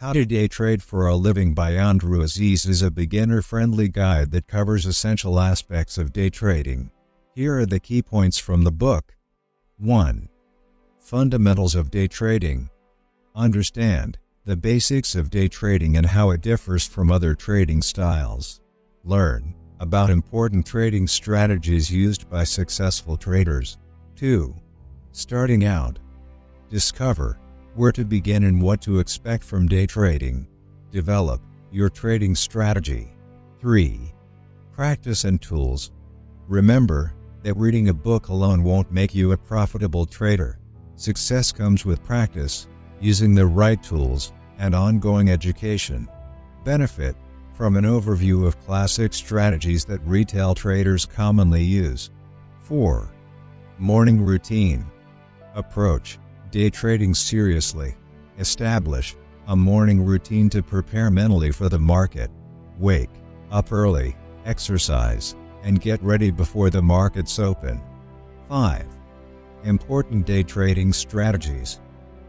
How to Day Trade for a Living by Andrew Aziz is a beginner-friendly guide that covers essential aspects of day trading. Here are the key points from the book. 1. Fundamentals of day trading. Understand the basics of day trading and how it differs from other trading styles. Learn about important trading strategies used by successful traders. 2. Starting out. Discover where to begin and what to expect from day trading. Develop your trading strategy. 3. Practice and tools. Remember that reading a book alone won't make you a profitable trader. Success comes with practice, using the right tools, and ongoing education. Benefit from an overview of classic strategies that retail traders commonly use. 4. Morning routine. Approach day trading seriously. Establish a morning routine to prepare mentally for the market. Wake up early, exercise, and get ready before the markets open. 5. Important day trading strategies.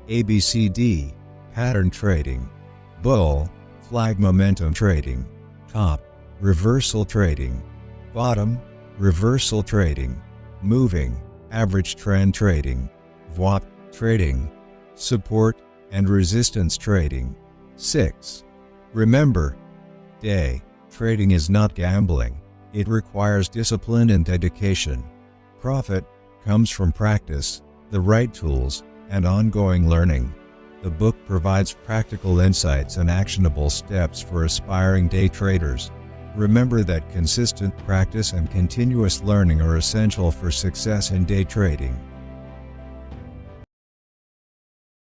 ABCD, pattern trading. Bull, flag momentum trading. Top, reversal trading. Bottom, reversal trading. Moving, average trend trading. VWAP trading. Support and resistance trading. 6. Remember, day trading is not gambling. It requires discipline and dedication. Profit comes from practice, the right tools, and ongoing learning. The book provides practical insights and actionable steps for aspiring day traders. Remember that consistent practice and continuous learning are essential for success in day trading.